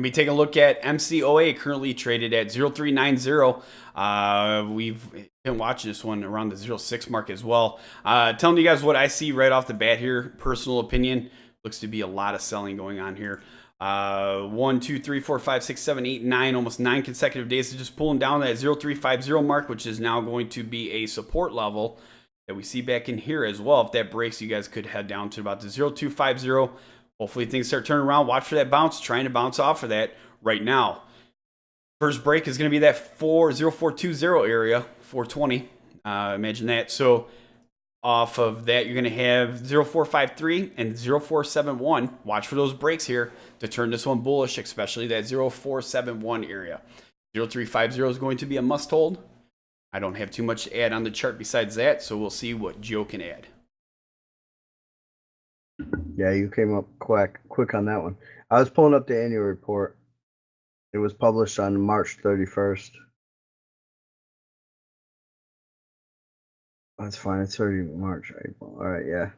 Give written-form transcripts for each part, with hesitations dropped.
Be taking a look at MCOA, currently traded at 0390. We've been watching this one around the 06 mark as well. Telling you guys what I see right off the bat here. Personal opinion, looks to be a lot of selling going on here. 1, 2, 3, 4, 5, 6, 7, 8, 9, almost 9 consecutive days of just pulling down that 0350 mark, which is now going to be a support level that we see back in here as well. If that breaks, you guys could head down to about the 0250. Hopefully things start turning around. Watch for that bounce, trying to bounce off of that right now. First break is going to be that 0420 area, 420. Imagine that. So off of that, you're going to have 0453 and 0471. Watch for those breaks here to turn this one bullish, especially that 0471 area. 0350 is going to be a must hold. I don't have too much to add on the chart besides that, so we'll see what Joe can add. Yeah, you came up quick on that one. I was pulling up the annual report. It was published on March 31st. That's fine. It's already March, April. All right, yeah.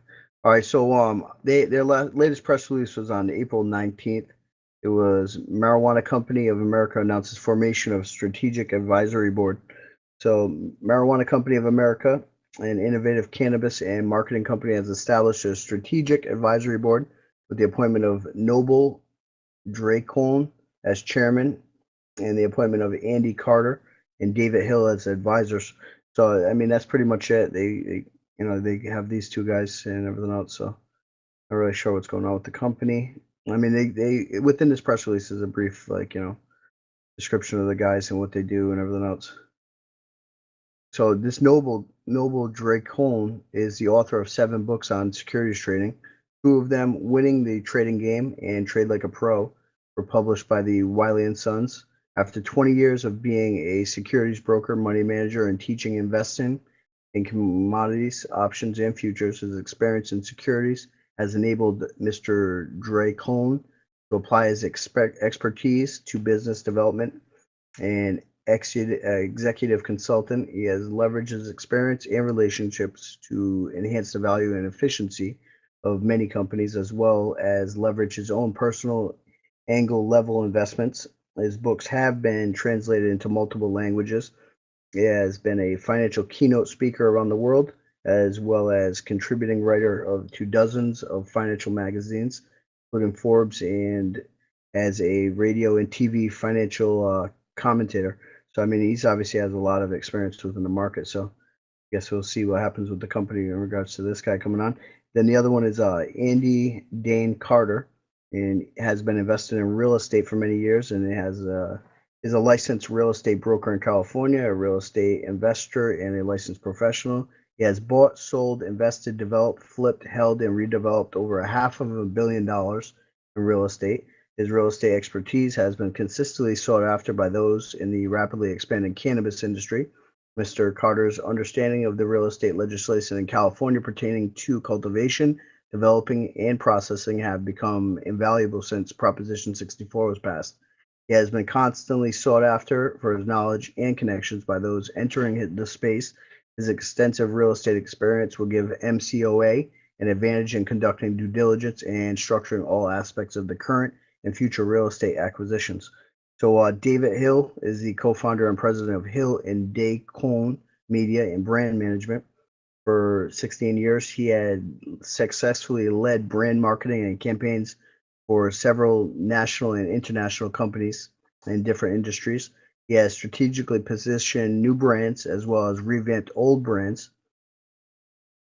All right, so their latest press release was on April 19th. It was Marijuana Company of America announces formation of Strategic Advisory Board. So Marijuana Company of America, an innovative cannabis and marketing company, has established a strategic advisory board with the appointment of Noble Dracone as chairman and the appointment of Andy Carter and David Hill as advisors. So I mean that's pretty much it. They they have these two guys and everything else. So not really sure what's going on with the company. I mean they within this press release is a brief description of the guys and what they do and everything else. So this Noble Dracone is the author of 7 books on securities trading. 2 of them, Winning the Trading Game and Trade Like a Pro, were published by the Wiley & Sons. After 20 years of being a securities broker, money manager, and teaching investing in commodities, options, and futures, his experience in securities has enabled Mr. Dracone to apply his expertise to business development and executive consultant. He has leveraged his experience and relationships to enhance the value and efficiency of many companies, as well as leverage his own personal angle level investments. His books have been translated into multiple languages. He has been a financial keynote speaker around the world, as well as contributing writer to dozens of financial magazines, including Forbes, and as a radio and TV financial commentator. So, I mean, he's obviously has a lot of experience within the market. So, I guess we'll see what happens with the company in regards to this guy coming on. Then the other one is Andy Dane Carter, and has been invested in real estate for many years, and is a licensed real estate broker in California, a real estate investor, and a licensed professional. He has bought, sold, invested, developed, flipped, held, and redeveloped over $500 million in real estate. His real estate expertise has been consistently sought after by those in the rapidly expanding cannabis industry. Mr. Carter's understanding of the real estate legislation in California pertaining to cultivation, developing, and processing have become invaluable since Proposition 64 was passed. He has been constantly sought after for his knowledge and connections by those entering the space. His extensive real estate experience will give MCOA an advantage in conducting due diligence and structuring all aspects of the current and future real estate acquisitions. So David Hill is the co-founder and president of Hill and Dracone Media and Brand Management. For 16 years, he had successfully led brand marketing and campaigns for several national and international companies in different industries. He has strategically positioned new brands as well as revamped old brands.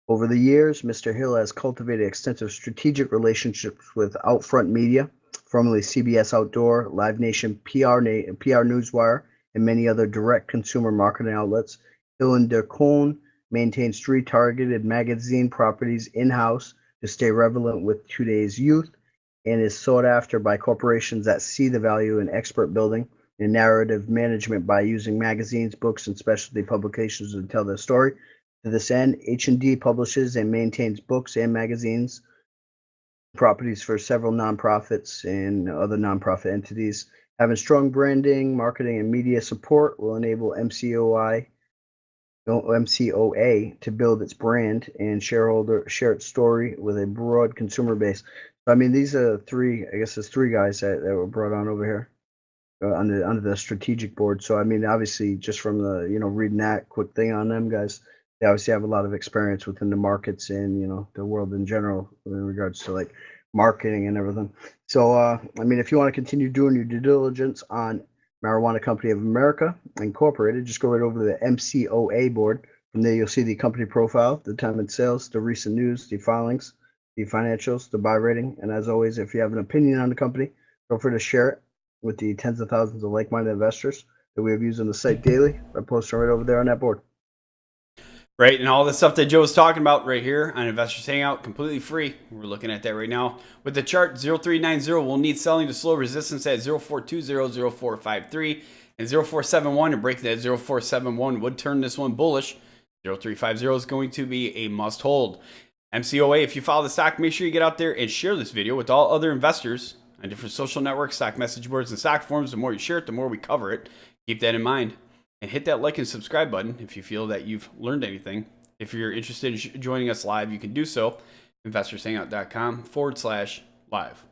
Over the years, Mr. Hill has cultivated extensive strategic relationships with Outfront Media, formerly CBS Outdoor, Live Nation, PR Newswire, and many other direct consumer marketing outlets. Hill and Dracone maintains 3 targeted magazine properties in-house to stay relevant with today's youth, and is sought after by corporations that see the value in expert building and narrative management by using magazines, books, and specialty publications to tell their story. To this end, H&D publishes and maintains books and magazines properties for several nonprofits and other nonprofit entities. Having strong branding, marketing, and media support will enable MCOA to build its brand and share its story with a broad consumer base. I mean, these are three. I guess there's three guys that were brought on over here under the strategic board. So I mean, obviously, just from the reading that quick thing on them guys, they obviously have a lot of experience within the markets and the world in general in regards to like marketing and everything. So I mean, if you want to continue doing your due diligence on Marijuana Company of America Incorporated, just go right over to the MCOA board. From there, you'll see the company profile, the time and sales, the recent news, the filings, the financials, the buy rating, and as always, if you have an opinion on the company, feel free to share it with the tens of thousands of like-minded investors that we have used on the site daily by posting right over there on that board. Right, and all the stuff that Joe was talking about right here on Investors Hangout, completely free. We're looking at that right now. With the chart 0390, we'll need selling to slow resistance at 0420, 0453, and 0471, and breaking that 0471 would turn this one bullish. 0350 is going to be a must hold. MCOA, if you follow the stock, make sure you get out there and share this video with all other investors on different social networks, stock message boards, and stock forums. The more you share it, the more we cover it. Keep that in mind. And hit that like and subscribe button if you feel that you've learned anything. If you're interested in joining us live, you can do so. InvestorsHangout.com/live.